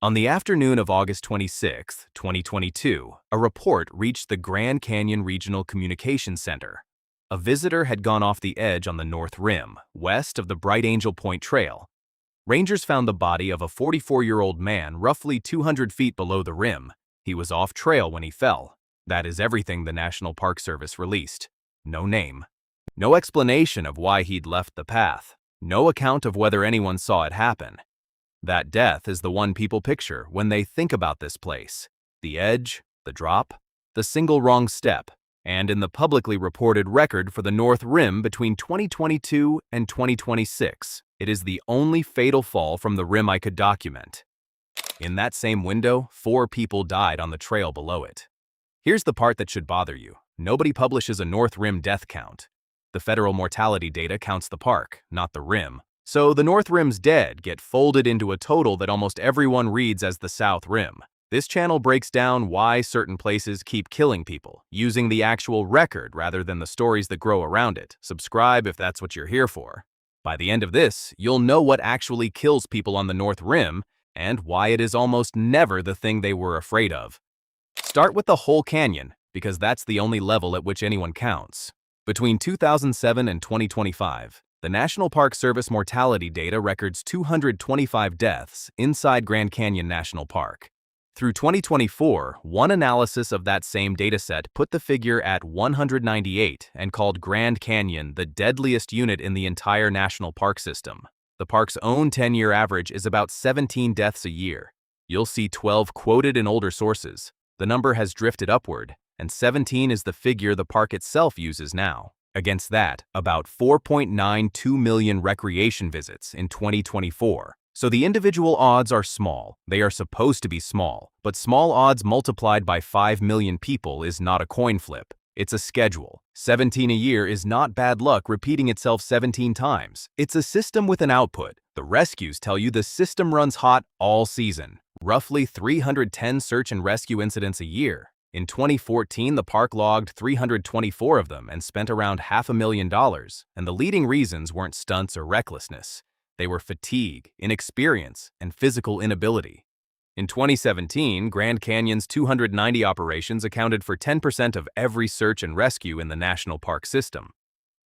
On the afternoon of August 26, 2022, a report reached the Grand Canyon Regional Communications Center. A visitor had gone off the edge on the North Rim, west of the Bright Angel Point Trail. Rangers found the body of a 44-year-old man roughly 200 feet below the rim. He was off trail when he fell. That is everything the National Park Service released. No name. No explanation of why he'd left the path. No account of whether anyone saw it happen. That death is the one people picture when they think about this place. The edge, the drop, the single wrong step, and in the publicly reported record for the North Rim between 2022 and 2026, it is the only fatal fall from the rim I could document. In that same window, 4 people died on the trail below it. Here's the part that should bother you. Nobody publishes a North Rim death count. The federal mortality data counts the park, not the rim. So the North Rim's dead get folded into a total that almost everyone reads as the South Rim. This channel breaks down why certain places keep killing people, using the actual record rather than the stories that grow around it. Subscribe if that's what you're here for. By the end of this, you'll know what actually kills people on the North Rim and why it is almost never the thing they were afraid of. Start with the whole canyon, because that's the only level at which anyone counts. Between 2007 and 2025, the National Park Service mortality data records 225 deaths inside Grand Canyon National Park. Through 2024, one analysis of that same dataset put the figure at 198 and called Grand Canyon the deadliest unit in the entire national park system. The park's own 10-year average is about 17 deaths a year. You'll see 12 quoted in older sources. The number has drifted upward, and 17 is the figure the park itself uses now. Against that, about 4.92 million recreation visits in 2024. So the individual odds are small. They are supposed to be small, but small odds multiplied by 5 million people is not a coin flip. It's a schedule. 17 a year is not bad luck repeating itself 17 times. It's a system with an output. The rescues tell you the system runs hot all season. Roughly 310 search and rescue incidents a year. In 2014, the park logged 324 of them and spent around $500,000, and the leading reasons weren't stunts or recklessness. They were fatigue, inexperience, and physical inability. In 2017, Grand Canyon's 290 operations accounted for 10% of every search and rescue in the national park system.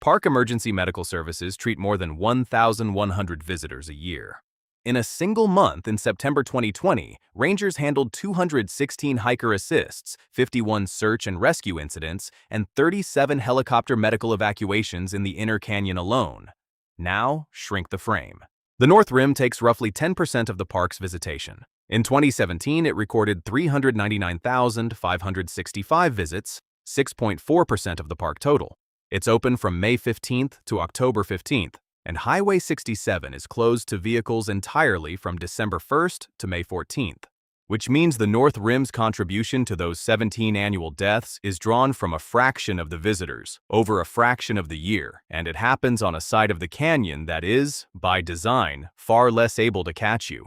Park emergency medical services treat more than 1,100 visitors a year. In a single month in September 2020, Rangers handled 216 hiker assists, 51 search and rescue incidents, and 37 helicopter medical evacuations in the Inner Canyon alone. Now, shrink the frame. The North Rim takes roughly 10% of the park's visitation. In 2017, it recorded 399,565 visits, 6.4% of the park total. It's open from May 15th to October 15th. And Highway 67 is closed to vehicles entirely from December 1st to May 14th, which means the North Rim's contribution to those 17 annual deaths is drawn from a fraction of the visitors, over a fraction of the year, and it happens on a side of the canyon that is, by design, far less able to catch you.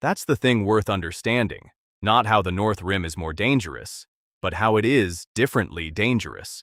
That's the thing worth understanding, not how the North Rim is more dangerous, but how it is differently dangerous.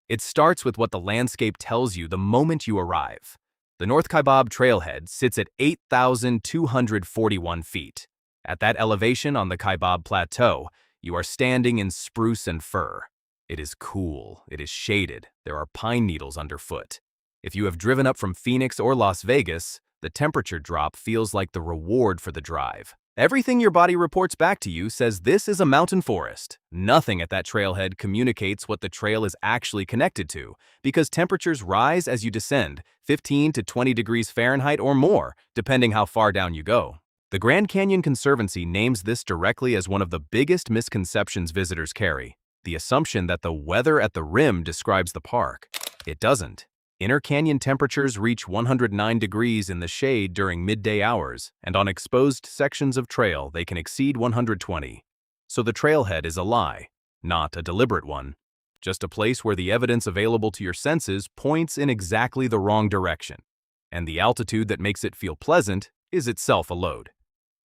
It starts with what the landscape tells you the moment you arrive. The North Kaibab Trailhead sits at 8,241 feet. At that elevation on the Kaibab Plateau, you are standing in spruce and fir. It is cool, it is shaded, there are pine needles underfoot. If you have driven up from Phoenix or Las Vegas, the temperature drop feels like the reward for the drive. Everything your body reports back to you says this is a mountain forest. Nothing at that trailhead communicates what the trail is actually connected to, because temperatures rise as you descend, 15 to 20 degrees Fahrenheit or more, depending how far down you go. The Grand Canyon Conservancy names this directly as one of the biggest misconceptions visitors carry, the assumption that the weather at the rim describes the park. It doesn't. Inner Canyon temperatures reach 109 degrees in the shade during midday hours, and on exposed sections of trail they can exceed 120. So the trailhead is a lie, not a deliberate one. Just a place where the evidence available to your senses points in exactly the wrong direction, and the altitude that makes it feel pleasant is itself a load.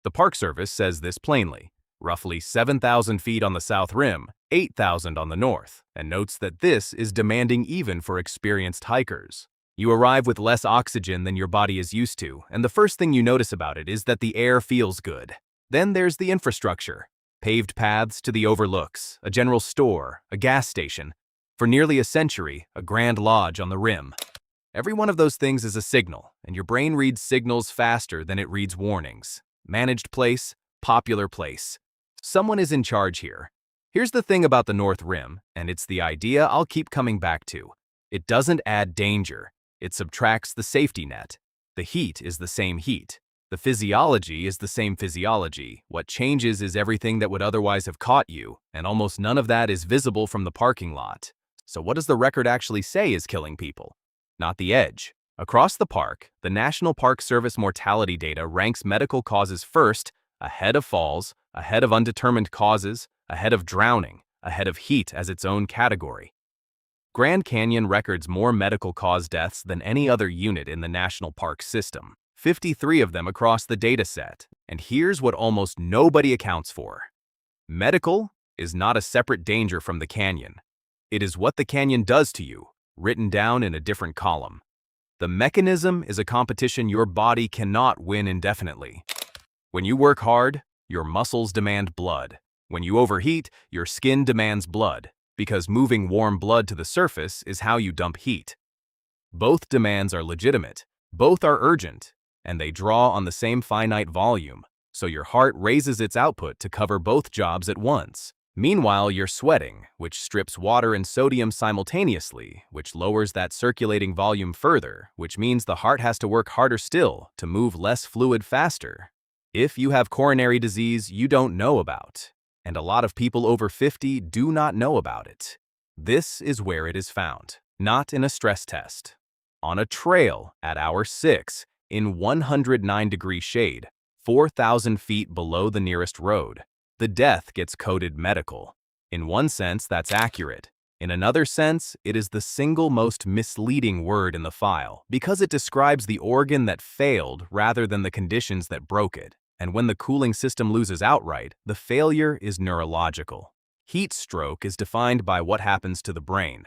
The Park Service says this plainly. Roughly 7,000 feet on the south rim, 8,000 on the north, and notes that this is demanding even for experienced hikers. You arrive with less oxygen than your body is used to, and the first thing you notice about it is that the air feels good. Then there's the infrastructure. Paved paths to the overlooks, a general store, a gas station. For nearly a century, a Grand Lodge on the rim. Every one of those things is a signal, and your brain reads signals faster than it reads warnings. Managed place, popular place. Someone is in charge here. Here's the thing about the North Rim, and it's the idea I'll keep coming back to. It doesn't add danger. It subtracts the safety net. The heat is the same heat. The physiology is the same physiology. What changes is everything that would otherwise have caught you, and almost none of that is visible from the parking lot. So what does the record actually say is killing people? Not the edge. Across the park, the National Park Service mortality data ranks medical causes first, ahead of falls, ahead of undetermined causes, ahead of drowning, ahead of heat as its own category. Grand Canyon records more medical cause deaths than any other unit in the national park system. 53 of them across the data set, and here's what almost nobody accounts for. Medical is not a separate danger from the canyon. It is what the canyon does to you, written down in a different column. The mechanism is a competition your body cannot win indefinitely. When you work hard, your muscles demand blood. When you overheat, your skin demands blood, because moving warm blood to the surface is how you dump heat. Both demands are legitimate, both are urgent, and they draw on the same finite volume, so your heart raises its output to cover both jobs at once. Meanwhile, you're sweating, which strips water and sodium simultaneously, which lowers that circulating volume further, which means the heart has to work harder still to move less fluid faster. If you have coronary disease you don't know about, and a lot of people over 50 do not know about it. This is where it is found, not in a stress test. On a trail at hour 6, in 109-degree shade, 4,000 feet below the nearest road. The death gets coded medical. In one sense, that's accurate. In another sense, it is the single most misleading word in the file because it describes the organ that failed rather than the conditions that broke it. And when the cooling system loses outright, the failure is neurological. Heat stroke is defined by what happens to the brain.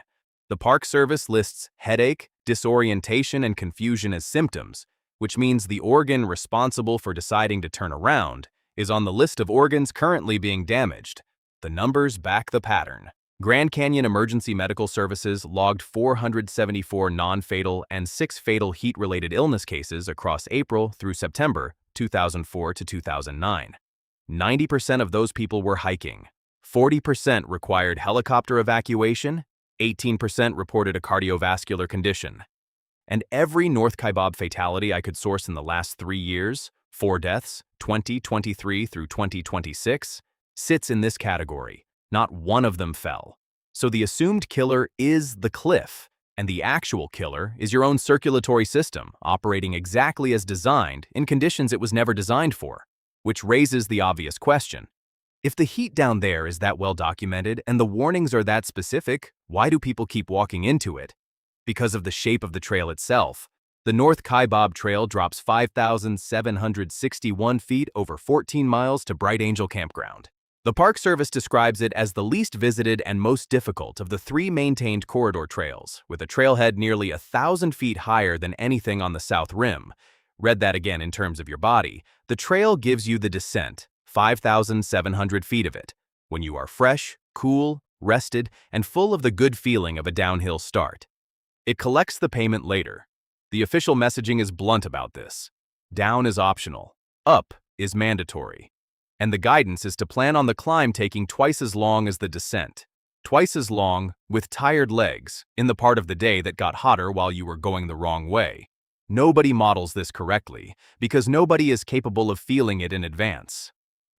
The Park Service lists headache, disorientation, and confusion as symptoms, which means the organ responsible for deciding to turn around is on the list of organs currently being damaged. The numbers back the pattern. Grand Canyon Emergency Medical Services logged 474 non-fatal and 6 fatal heat-related illness cases across April through September 2004 to 2009. 90% of those people were hiking. 40% required helicopter evacuation. 18% reported a cardiovascular condition. And every North Kaibab fatality I could source in the last 3 years, 4 deaths, 2023 through 2026, sits in this category. Not one of them fell. So the assumed killer is the cliff, and the actual killer is your own circulatory system operating exactly as designed in conditions it was never designed for, which raises the obvious question. If the heat down there is that well documented and the warnings are that specific, why do people keep walking into it? Because of the shape of the trail itself. The North Kaibab Trail drops 5,761 feet over 14 miles to Bright Angel Campground. The Park Service describes it as the least visited and most difficult of the 3 maintained corridor trails, with a trailhead nearly 1,000 feet higher than anything on the South Rim. Read that again in terms of your body. The trail gives you the descent, 5,700 feet of it, when you are fresh, cool, rested, and full of the good feeling of a downhill start. It collects the payment later. The official messaging is blunt about this. Down is optional. Up is mandatory. And the guidance is to plan on the climb taking twice as long as the descent. Twice as long, with tired legs, in the part of the day that got hotter while you were going the wrong way. Nobody models this correctly, because nobody is capable of feeling it in advance.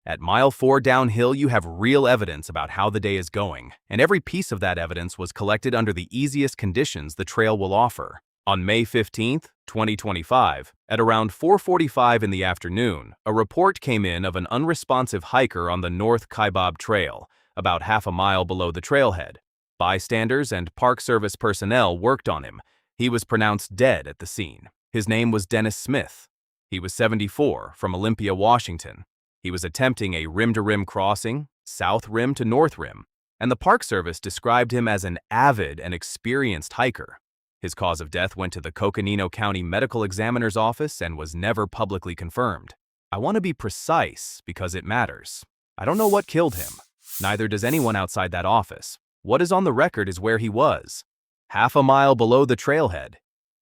At mile 4 downhill, you have real evidence about how the day is going, and every piece of that evidence was collected under the easiest conditions the trail will offer. On May 15, 2025, at around 4:45 in the afternoon, a report came in of an unresponsive hiker on the North Kaibab Trail, about half a mile below the trailhead. Bystanders and Park Service personnel worked on him. He was pronounced dead at the scene. His name was Dennis Smith. He was 74, from Olympia, Washington. He was attempting a rim-to-rim crossing, south rim to north rim, and the Park Service described him as an avid and experienced hiker. His cause of death went to the Coconino County Medical Examiner's Office and was never publicly confirmed. I want to be precise because it matters. I don't know what killed him. Neither does anyone outside that office. What is on the record is where he was. Half a mile below the trailhead.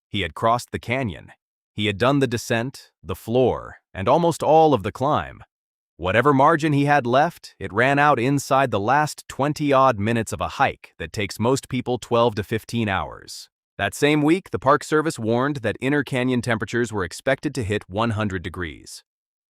He had crossed the canyon. He had done the descent, the floor, and almost all of the climb. Whatever margin he had left, it ran out inside the last 20-odd minutes of a hike that takes most people 12 to 15 hours. That same week, the Park Service warned that inner canyon temperatures were expected to hit 100 degrees.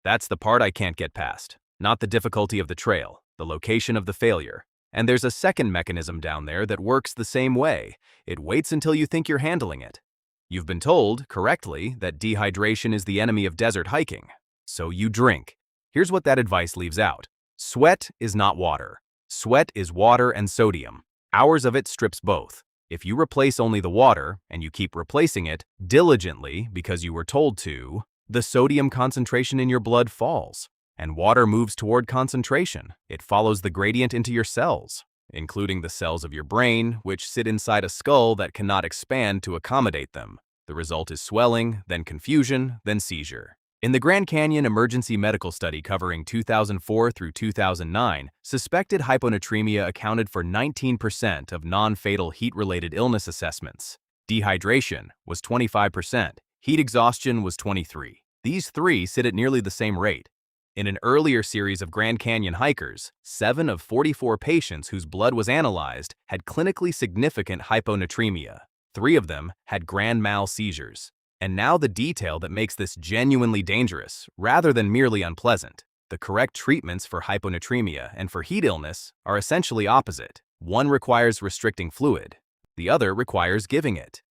That's the part I can't get past. Not the difficulty of the trail, the location of the failure. And there's a second mechanism down there that works the same way. It waits until you think you're handling it. You've been told, correctly, that dehydration is the enemy of desert hiking. So you drink. Here's what that advice leaves out. Sweat is not water. Sweat is water and sodium. Hours of it strips both. If you replace only the water, and you keep replacing it diligently because you were told to, the sodium concentration in your blood falls, and water moves toward concentration. It follows the gradient into your cells, including the cells of your brain, which sit inside a skull that cannot expand to accommodate them. The result is swelling, then confusion, then seizure. In the Grand Canyon Emergency Medical Study covering 2004 through 2009, suspected hyponatremia accounted for 19% of non-fatal heat-related illness assessments. Dehydration was 25%. Heat exhaustion was 23%. These three sit at nearly the same rate. In an earlier series of Grand Canyon hikers, 7 of 44 patients whose blood was analyzed had clinically significant hyponatremia. 3 of them had grand mal seizures. And now the detail that makes this genuinely dangerous, rather than merely unpleasant. The correct treatments for hyponatremia and for heat illness are essentially opposite. One requires restricting fluid. The other requires giving it.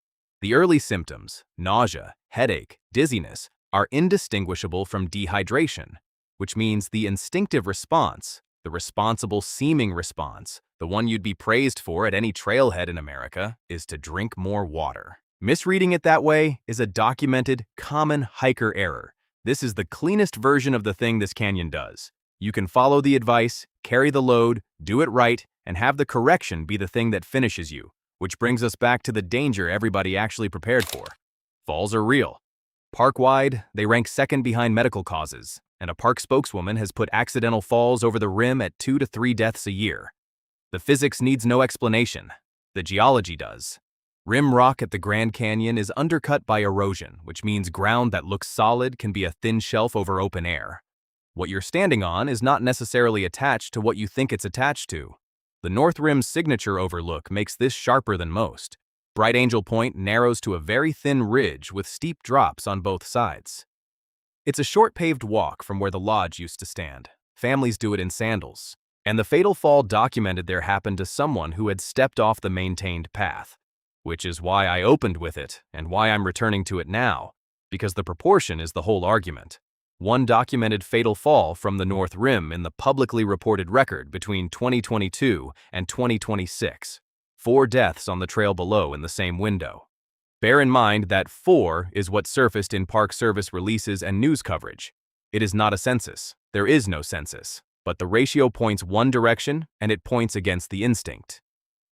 The early symptoms, nausea, headache, dizziness, are indistinguishable from dehydration, which means the instinctive response, the responsible seeming response, the one you'd be praised for at any trailhead in America, is to drink more water. Misreading it that way is a documented, common hiker error. This is the cleanest version of the thing this canyon does. You can follow the advice, carry the load, do it right, and have the correction be the thing that finishes you, which brings us back to the danger everybody actually prepared for. Falls are real. Park-wide, they rank second behind medical causes, and a park spokeswoman has put accidental falls over the rim at 2 to 3 deaths a year. The physics needs no explanation. The geology does. Rim rock at the Grand Canyon is undercut by erosion, which means ground that looks solid can be a thin shelf over open air. What you're standing on is not necessarily attached to what you think it's attached to. The North Rim's signature overlook makes this sharper than most. Bright Angel Point narrows to a very thin ridge with steep drops on both sides. It's a short paved walk from where the lodge used to stand. Families do it in sandals. And the fatal fall documented there happened to someone who had stepped off the maintained path. Which is why I opened with it, and why I'm returning to it now, because the proportion is the whole argument. One documented fatal fall from the North Rim in the publicly reported record between 2022 and 2026. 4 deaths on the trail below in the same window. Bear in mind that 4 is what surfaced in Park Service releases and news coverage. It is not a census. There is no census. But the ratio points one direction, and it points against the instinct.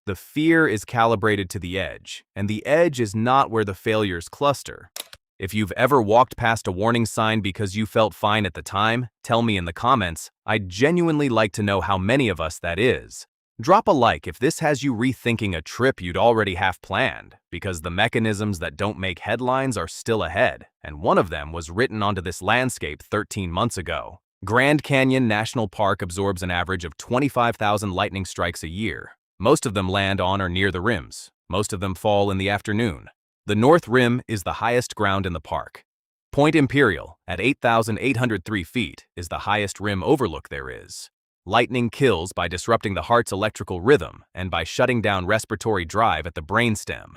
The fear is calibrated to the edge, and the edge is not where the failures cluster. If you've ever walked past a warning sign because you felt fine at the time, tell me in the comments. I'd genuinely like to know how many of us that is. Drop a like if this has you rethinking a trip you'd already have planned, because the mechanisms that don't make headlines are still ahead, and one of them was written onto this landscape 13 months ago. Grand Canyon National Park absorbs an average of 25,000 lightning strikes a year. Most of them land on or near the rims. Most of them fall in the afternoon. The North Rim is the highest ground in the park. Point Imperial, at 8,803 feet, is the highest rim overlook there is. Lightning kills by disrupting the heart's electrical rhythm and by shutting down respiratory drive at the brainstem.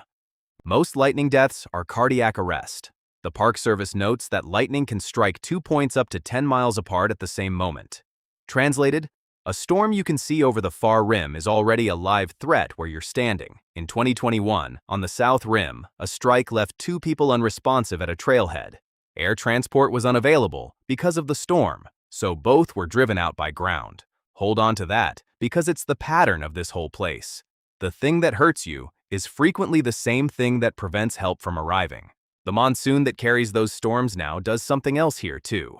Most lightning deaths are cardiac arrest. The Park Service notes that lightning can strike 2 points up to 10 miles apart at the same moment. Translated, a storm you can see over the far rim is already a live threat where you're standing. In 2021, on the South Rim, a strike left 2 people unresponsive at a trailhead. Air transport was unavailable because of the storm, so both were driven out by ground. Hold on to that, because it's the pattern of this whole place. The thing that hurts you is frequently the same thing that prevents help from arriving. The monsoon that carries those storms now does something else here too.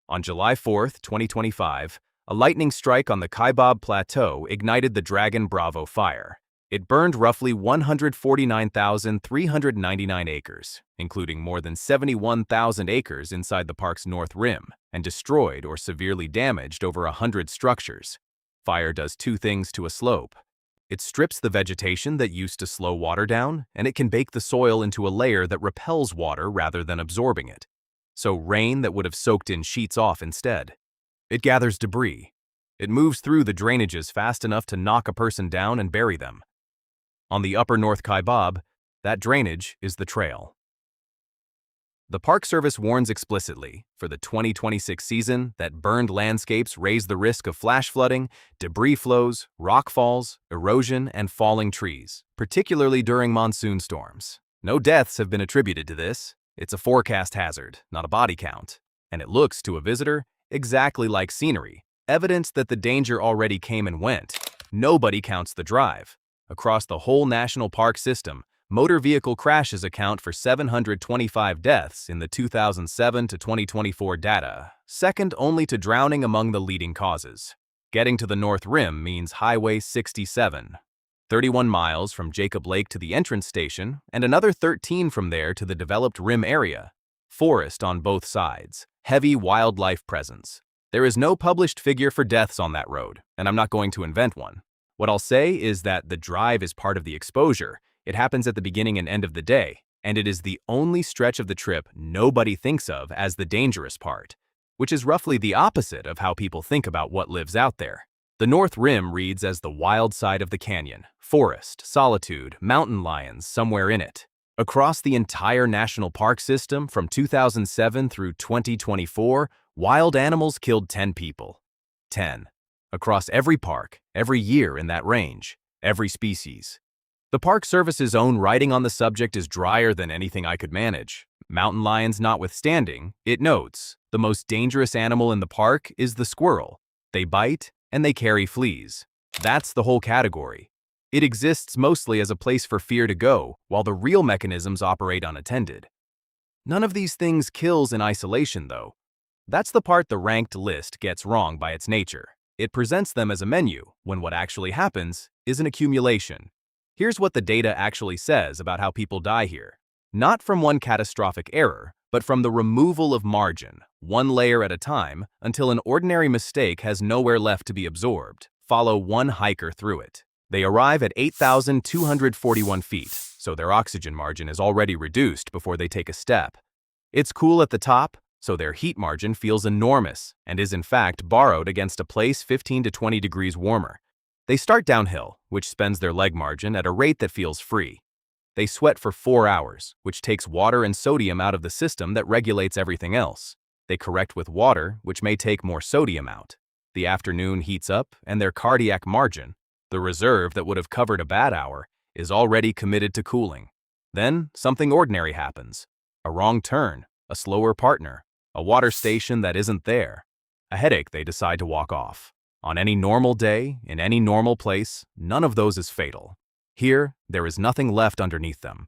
On July 4, 2025, a lightning strike on the Kaibab Plateau ignited the Dragon Bravo fire. It burned roughly 149,399 acres, including more than 71,000 acres inside the park's north rim, and destroyed or severely damaged over 100 structures. Fire does two things to a slope. It strips the vegetation that used to slow water down, and it can bake the soil into a layer that repels water rather than absorbing it. So rain that would have soaked in sheets off instead. It gathers debris. It moves through the drainages fast enough to knock a person down and bury them. On the upper North Kaibab, that drainage is the trail. The Park Service warns explicitly for the 2026 season that burned landscapes raise the risk of flash flooding, debris flows, rock falls, erosion, and falling trees, particularly during monsoon storms. No deaths have been attributed to this. It's a forecast hazard, not a body count. And it looks, to a visitor, exactly like scenery, evidence that the danger already came and went. Nobody counts the drive. Across the whole national park system, motor vehicle crashes account for 725 deaths in the 2007 to 2024 data, second only to drowning among the leading causes. Getting to the North Rim means Highway 67, 31 miles from Jacob Lake to the entrance station, and another 13 from there to the developed rim area. Forest on both sides, heavy wildlife presence. There is no published figure for deaths on that road, and I'm not going to invent one. What I'll say is that the drive is part of the exposure. It happens at the beginning and end of the day, and it is the only stretch of the trip nobody thinks of as the dangerous part, which is roughly the opposite of how people think about what lives out there. The North Rim reads as the wild side of the canyon, forest, solitude, mountain lions somewhere in it. Across the entire national park system from 2007 through 2024, wild animals killed 10 people. 10. Across every park, every year in that range, every species. The Park Service's own writing on the subject is drier than anything I could manage. Mountain lions notwithstanding, it notes, the most dangerous animal in the park is the squirrel. They bite, and they carry fleas. That's the whole category. It exists mostly as a place for fear to go, while the real mechanisms operate unattended. None of these things kills in isolation, though. That's the part the ranked list gets wrong by its nature. It presents them as a menu, when what actually happens is an accumulation. Here's what the data actually says about how people die here. Not from one catastrophic error, but from the removal of margin, one layer at a time, until an ordinary mistake has nowhere left to be absorbed. Follow one hiker through it. They arrive at 8,241 feet, so their oxygen margin is already reduced before they take a step. It's cool at the top, so their heat margin feels enormous and is in fact borrowed against a place 15 to 20 degrees warmer. They start downhill, which spends their leg margin at a rate that feels free. They sweat for 4 hours, which takes water and sodium out of the system that regulates everything else. They correct with water, which may take more sodium out. The afternoon heats up, and their cardiac margin, the reserve that would have covered a bad hour, is already committed to cooling. Then, something ordinary happens. A wrong turn, a slower partner, a water station that isn't there. A headache they decide to walk off. On any normal day, in any normal place, none of those is fatal. Here, there is nothing left underneath them.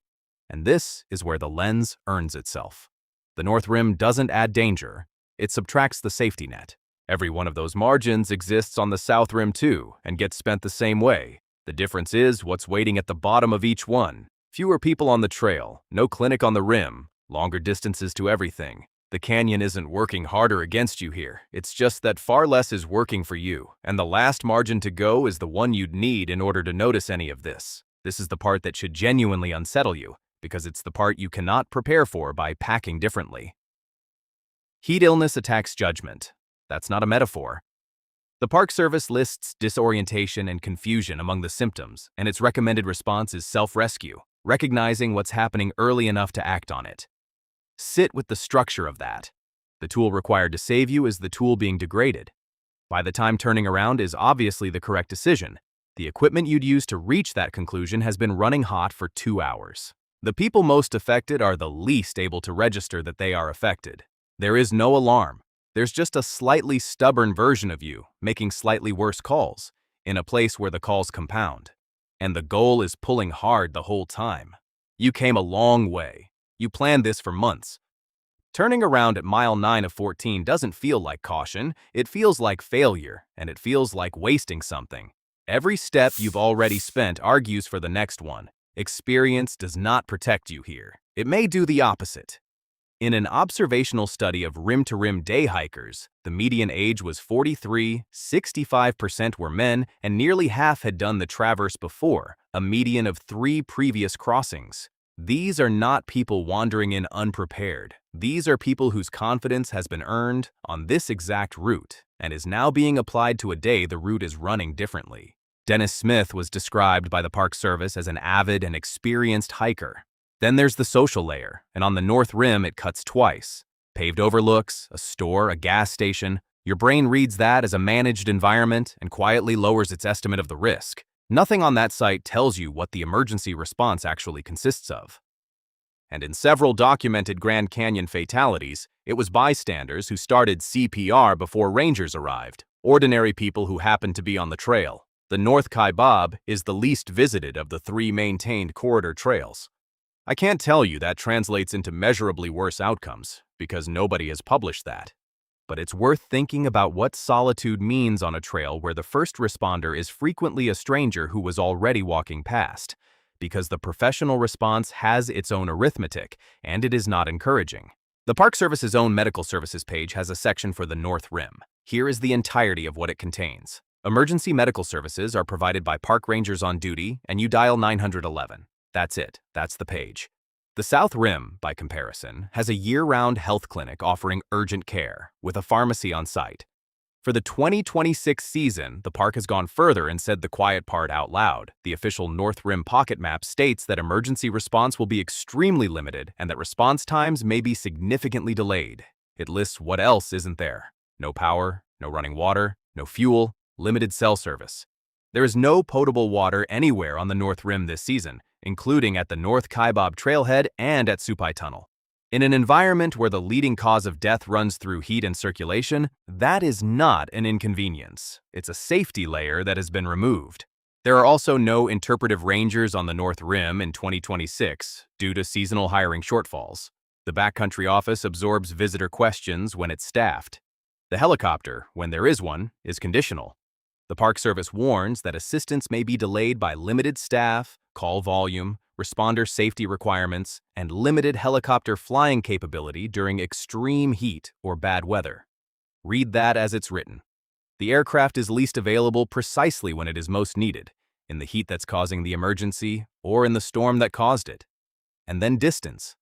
And this is where the lens earns itself. The North Rim doesn't add danger, it subtracts the safety net. Every one of those margins exists on the South Rim too, and gets spent the same way. The difference is what's waiting at the bottom of each one. Fewer people on the trail, no clinic on the rim, longer distances to everything. The canyon isn't working harder against you here, it's just that far less is working for you, and the last margin to go is the one you'd need in order to notice any of this. This is the part that should genuinely unsettle you, because it's the part you cannot prepare for by packing differently. Heat illness attacks judgment. That's not a metaphor. The Park Service lists disorientation and confusion among the symptoms, and its recommended response is self-rescue, recognizing what's happening early enough to act on it. Sit with the structure of that. The tool required to save you is the tool being degraded. By the time turning around is obviously the correct decision, the equipment you'd use to reach that conclusion has been running hot for 2 hours. The people most affected are the least able to register that they are affected. There is no alarm. There's just a slightly stubborn version of you making slightly worse calls in a place where the calls compound. And the goal is pulling hard the whole time. You came a long way. You planned this for months. Turning around at mile 9 of 14 doesn't feel like caution, it feels like failure, and it feels like wasting something. Every step you've already spent argues for the next one. Experience does not protect you here. It may do the opposite. In an observational study of rim-to-rim day hikers, the median age was 43, 65% were men, and nearly half had done the traverse before, a median of 3 previous crossings. These are not people wandering in unprepared. These are people whose confidence has been earned on this exact route and is now being applied to a day the route is running differently. Dennis Smith was described by the Park Service as an avid and experienced hiker. Then there's the social layer, and on the North Rim it cuts twice. Paved overlooks, a store, a gas station. Your brain reads that as a managed environment and quietly lowers its estimate of the risk. Nothing on that site tells you what the emergency response actually consists of. And in several documented Grand Canyon fatalities, it was bystanders who started CPR before rangers arrived, ordinary people who happened to be on the trail. The North Kaibab is the least visited of the 3 maintained corridor trails. I can't tell you that translates into measurably worse outcomes, because nobody has published that. But it's worth thinking about what solitude means on a trail where the first responder is frequently a stranger who was already walking past, because the professional response has its own arithmetic, and it is not encouraging. The Park Service's own medical services page has a section for the North Rim. Here is the entirety of what it contains. Emergency medical services are provided by park rangers on duty, and you dial 911. That's it. That's the page. The South Rim, by comparison, has a year-round health clinic offering urgent care, with a pharmacy on site. For the 2026 season, the park has gone further and said the quiet part out loud. The official North Rim pocket map states that emergency response will be extremely limited and that response times may be significantly delayed. It lists what else isn't there. No power, no running water, no fuel, limited cell service. There is no potable water anywhere on the North Rim this season, including at the North Kaibab Trailhead and at Supai Tunnel. In an environment where the leading cause of death runs through heat and circulation, that is not an inconvenience. It's a safety layer that has been removed. There are also no interpretive rangers on the North Rim in 2026 due to seasonal hiring shortfalls. The backcountry office absorbs visitor questions when it's staffed. The helicopter, when there is one, is conditional. The Park Service warns that assistance may be delayed by limited staff, call volume, responder safety requirements, and limited helicopter flying capability during extreme heat or bad weather. Read that as it's written. The aircraft is least available precisely when it is most needed, in the heat that's causing the emergency or in the storm that caused it. And then distance.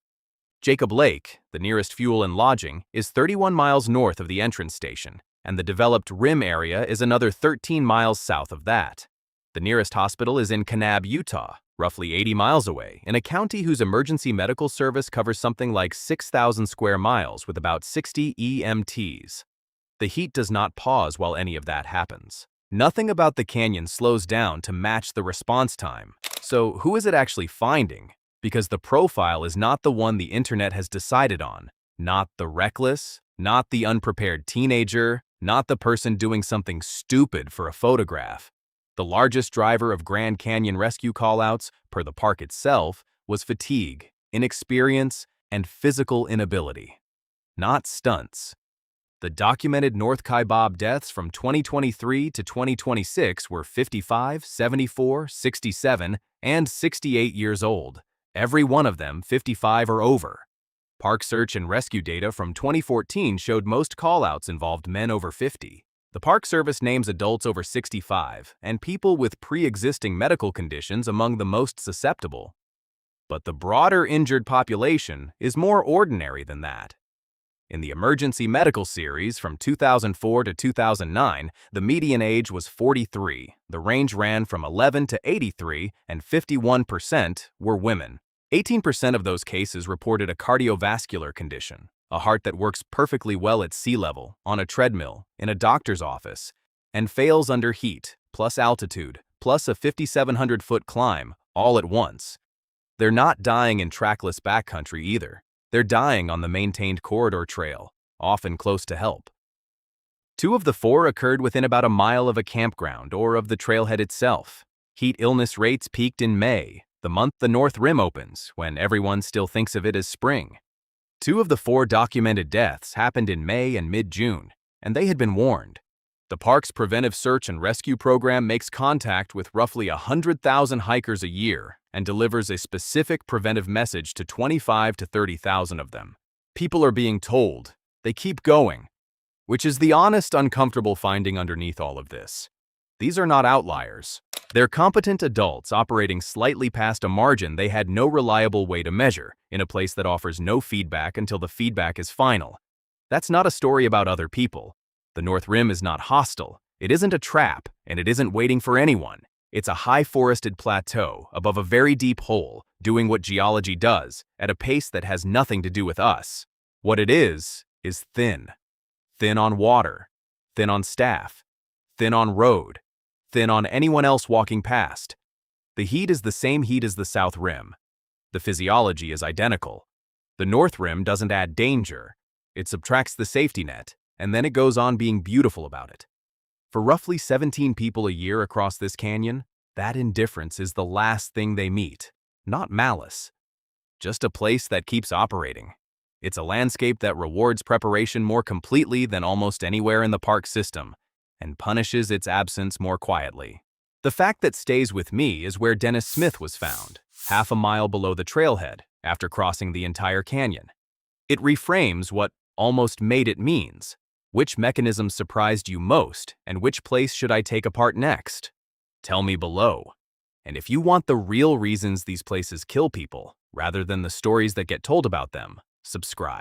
Jacob Lake, the nearest fuel and lodging, is 31 miles north of the entrance station, and the developed rim area is another 13 miles south of that. The nearest hospital is in Kanab, Utah, roughly 80 miles away, in a county whose emergency medical service covers something like 6,000 square miles with about 60 EMTs. The heat does not pause while any of that happens. Nothing about the canyon slows down to match the response time. So who is it actually finding? Because the profile is not the one the internet has decided on. Not the reckless, not the unprepared teenager, not the person doing something stupid for a photograph. The largest driver of Grand Canyon rescue callouts, per the park itself, was fatigue, inexperience, and physical inability. Not stunts. The documented North Kaibab deaths from 2023 to 2026 were 55, 74, 67, and 68 years old. Every one of them 55 or over. Park search and rescue data from 2014 showed most callouts involved men over 50. The Park Service names adults over 65 and people with pre-existing medical conditions among the most susceptible. But the broader injured population is more ordinary than that. In the Emergency Medical Series from 2004 to 2009, the median age was 43. The range ran from 11 to 83, and 51% were women. 18% of those cases reported a cardiovascular condition, a heart that works perfectly well at sea level, on a treadmill, in a doctor's office, and fails under heat, plus altitude, plus a 5,700-foot climb, all at once. They're not dying in trackless backcountry either. They're dying on the maintained corridor trail, often close to help. 2 of the 4 occurred within about a mile of a campground or of the trailhead itself. Heat illness rates peaked in May, the month the North Rim opens, when everyone still thinks of it as spring. 2 of the 4 documented deaths happened in May and mid-June, and they had been warned. The park's preventive search and rescue program makes contact with roughly 100,000 hikers a year and delivers a specific preventive message to 25 to 30,000 of them. People are being told, they keep going, which is the honest, uncomfortable finding underneath all of this. These are not outliers. They're competent adults operating slightly past a margin they had no reliable way to measure, in a place that offers no feedback until the feedback is final. That's not a story about other people. The North Rim is not hostile, it isn't a trap, and it isn't waiting for anyone. It's a high-forested plateau above a very deep hole, doing what geology does, at a pace that has nothing to do with us. What it is thin. Thin on water, thin on staff, thin on road, thin on anyone else walking past. The heat is the same heat as the South Rim. The physiology is identical. The North Rim doesn't add danger. It subtracts the safety net, and then it goes on being beautiful about it. For roughly 17 people a year across this canyon, that indifference is the last thing they meet. Not malice. Just a place that keeps operating. It's a landscape that rewards preparation more completely than almost anywhere in the park system, and punishes its absence more quietly. The fact that stays with me is where Dennis Smith was found, half a mile below the trailhead, after crossing the entire canyon. It reframes what almost made it means. Which mechanism surprised you most, and which place should I take apart next? Tell me below. And if you want the real reasons these places kill people, rather than the stories that get told about them, subscribe.